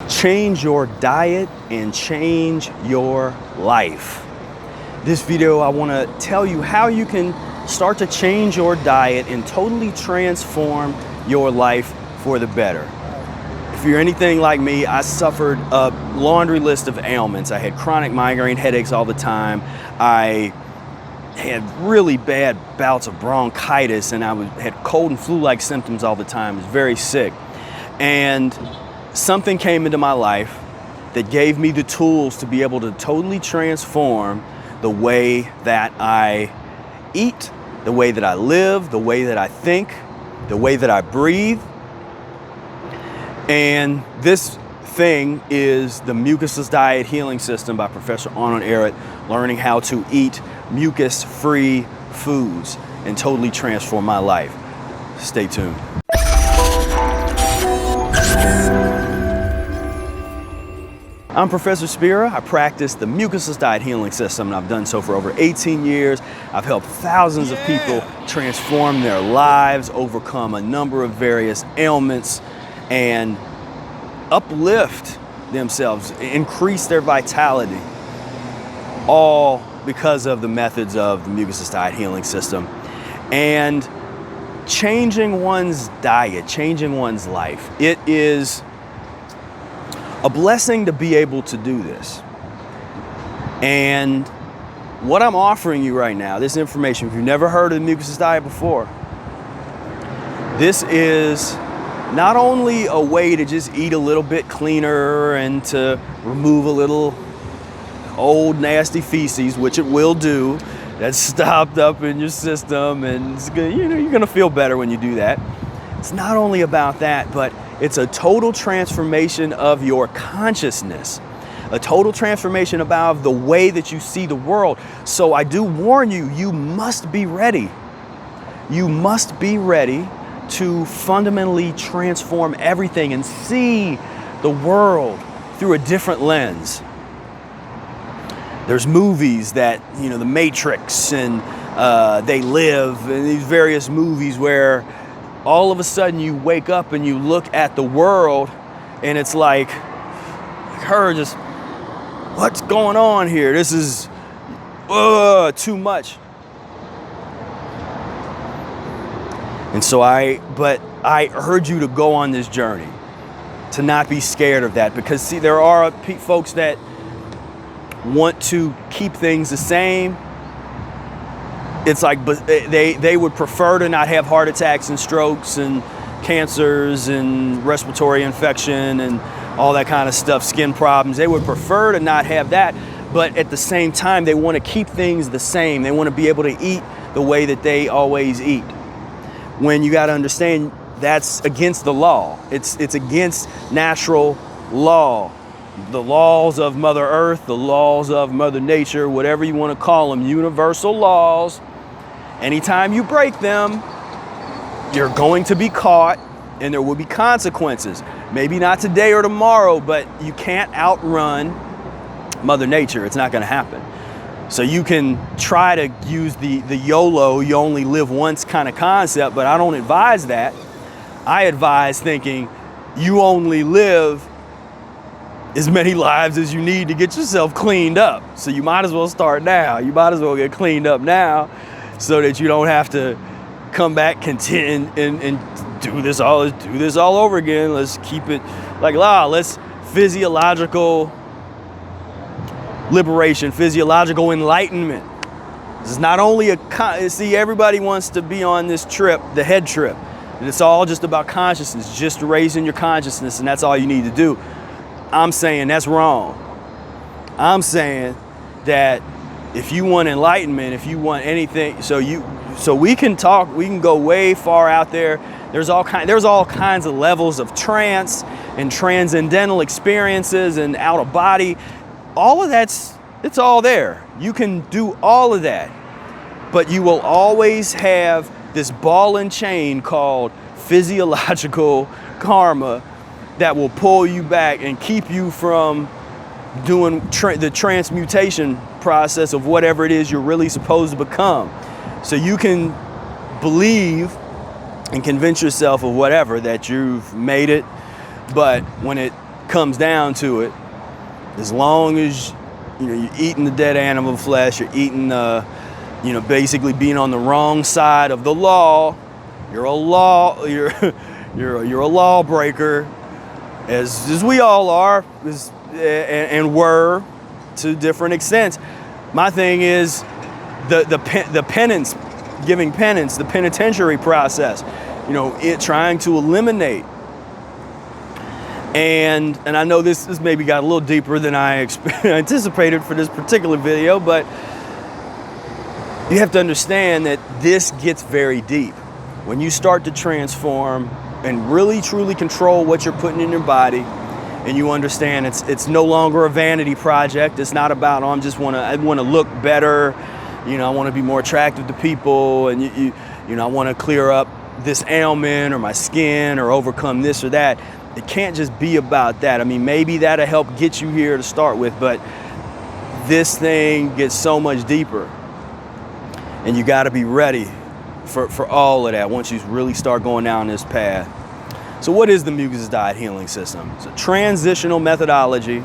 Change your diet and change your life. This video, I want to tell you how you can start to change your diet and totally transform your life for the better. If you're anything like me, I suffered a laundry list of ailments. I had chronic migraine headaches all the time. I had really bad bouts of bronchitis, and I had cold and flu-like symptoms all the time. I was very sick. And something came into my life that gave me the tools to be able to totally transform the way that I eat, the way that I live, the way that I think, the way that I breathe. And this thing is the Mucusless Diet Healing System by Professor Arnold Ehret, learning how to eat mucus-free foods and totally transform my life. Stay tuned. I'm Professor Spira. I practice the Mucusless Diet Healing System, and I've done so for over 18 years. I've helped thousands of people transform their lives, overcome a number of various ailments, and uplift themselves, increase their vitality, all because of the methods of the Mucusless Diet Healing System. And changing one's diet, changing one's life, it is a blessing to be able to do this. And what I'm offering you right now, this information, if you've never heard of the Mucusless Diet before, this is not only a way to just eat a little bit cleaner and to remove a little old nasty feces, which it will do, that's stopped up in your system, and it's good, you're gonna feel better when you do that. It's not only about that, but it's a total transformation of your consciousness, a total transformation about the way that you see the world. So I do warn you, you must be ready. You must be ready to fundamentally transform everything and see the world through a different lens. There's movies that, The Matrix and They Live, and these various movies where all of a sudden you wake up and you look at the world and it's like her just, what's going on here? This is too much. And so I urge you to go on this journey, to not be scared of that, because see, there are folks that want to keep things the same. It's like, but they would prefer to not have heart attacks and strokes and cancers and respiratory infection and all that kind of stuff, skin problems. They would prefer to not have that, but at the same time, they want to keep things the same. They want to be able to eat the way that they always eat. When you got to understand, that's against the law. It's against natural law. The laws of Mother Earth, the laws of Mother Nature, whatever you want to call them, universal laws. Anytime you break them, you're going to be caught and there will be consequences. Maybe not today or tomorrow, but you can't outrun Mother Nature. It's not going to happen. So you can try to use the YOLO, you only live once kind of concept, but I don't advise that. I advise thinking you only live as many lives as you need to get yourself cleaned up. So you might as well start now. You might as well get cleaned up now so that you don't have to come back and do this all over again. Let's keep it like, let's physiological liberation, physiological enlightenment. This is not only see, everybody wants to be on this trip, the head trip, and it's all just about consciousness, just raising your consciousness, and that's all you need to do. I'm saying that's wrong. I'm saying that if you want enlightenment, if you want anything, so we can talk, we can go way far out there. There's all kinds of levels of trance and transcendental experiences and out of body. All of it's all there. You can do all of that, but you will always have this ball and chain called physiological karma that will pull you back and keep you from doing the transmutation process of whatever it is you're really supposed to become. So you can believe and convince yourself of whatever, that you've made it, but when it comes down to it, as long as you're eating the dead animal flesh, you're eating basically being on the wrong side of the law, you're a lawbreaker, as we all are, and were to different extents. My thing is the penance, giving penance, the penitentiary process, trying to eliminate. And I know this maybe got a little deeper than I anticipated for this particular video, but you have to understand that this gets very deep. When you start to transform and really truly control what you're putting in your body, and you understand it's no longer a vanity project. It's not about, I want to look better, I want to be more attractive to people, and I want to clear up this ailment or my skin or overcome this or that. It can't just be about that. I mean, maybe that'll help get you here to start with, but this thing gets so much deeper, and you got to be ready for all of that once you really start going down this path. So what is the Mucusless Diet Healing System? It's a transitional methodology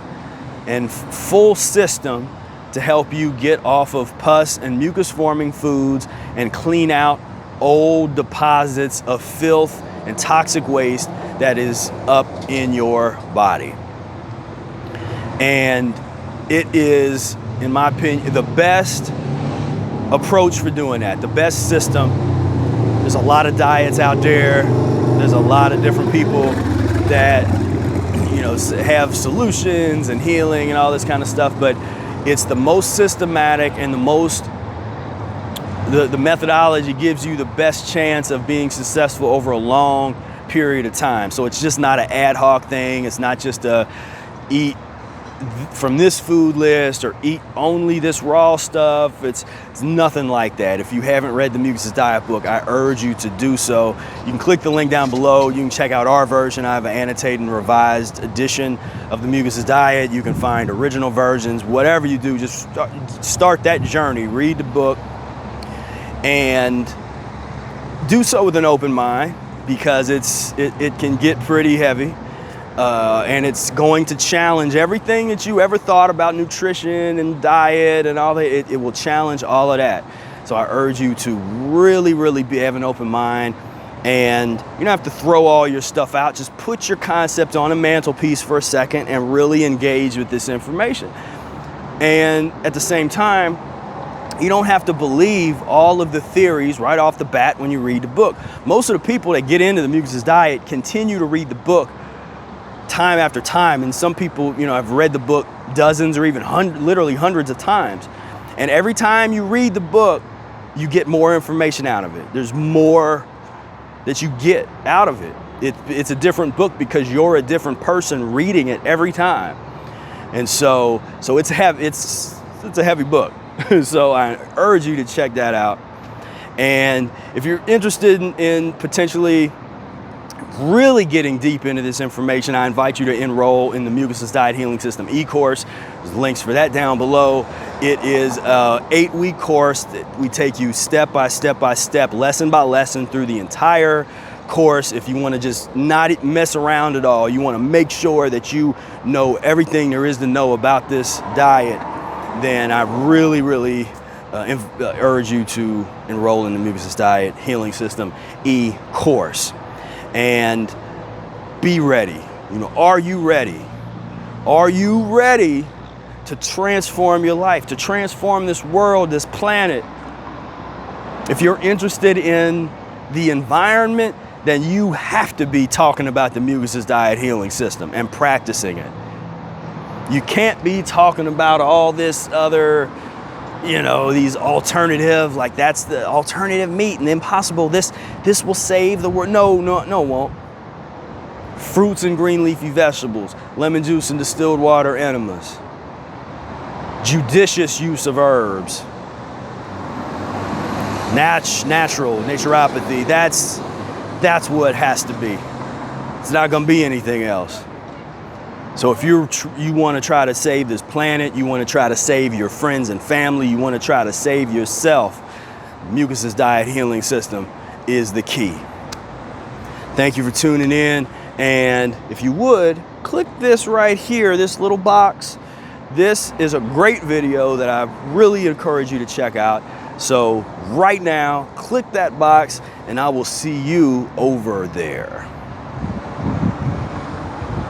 and full system to help you get off of pus and mucus-forming foods and clean out old deposits of filth and toxic waste that is up in your body. And it is, in my opinion, the best approach for doing that, the best system. There's a lot of diets out there. There's a lot of different people that, have solutions and healing and all this kind of stuff, but it's the most systematic and the methodology gives you the best chance of being successful over a long period of time. So it's just not an ad hoc thing. It's not just eat from this food list or eat only this raw stuff. It's nothing like that. If you haven't read the Mucusless Diet book, I urge you to do so. You can click the link down below. You can check out our version. I have an annotated and revised edition of the Mucusless Diet. You can find original versions. Whatever you do, just start that journey. Read the book and do so with an open mind, because it can get pretty heavy. And it's going to challenge everything that you ever thought about nutrition and diet and all that. It will challenge all of that. So I urge you to really, really have an open mind, and you don't have to throw all your stuff out. Just put your concept on a mantelpiece for a second and really engage with this information. And at the same time, you don't have to believe all of the theories right off the bat when you read the book. Most of the people that get into the Mucusless Diet continue to read the book time after time, and some people, have read the book dozens or even literally hundreds of times. And every time you read the book, you get more information out of it. There's more that you get out of it. It's a different book because you're a different person reading it every time. And so it's a heavy book. So I urge you to check that out. And if you're interested in potentially really getting deep into this information, I invite you to enroll in the Mucusless Diet Healing System e-course. There's links for that down below. It is an 8-week course that we take you step by step, lesson by lesson through the entire course. If you want to just not mess around at all, you want to make sure that you know everything there is to know about this diet, then I really urge you to enroll in the Mucusless Diet Healing System e-course. And be ready. Are you ready? Are you ready to transform your life, to transform this world, this planet? If you're interested in the environment, then you have to be talking about the Mucusless Diet Healing System and practicing it. You can't be talking about all this other, these alternative, like that's the alternative meat and impossible. This will save the world. No, it won't. Fruits and green leafy vegetables, lemon juice and distilled water enemas, judicious use of herbs, naturopathy. That's what has to be. It's not going to be anything else. So if you want to try to save this planet, you want to try to save your friends and family, you want to try to save yourself, Mucusless Diet Healing System is the key. Thank you for tuning in, and if you would, click this right here, this little box. This is a great video that I really encourage you to check out. So right now, click that box and I will see you over there.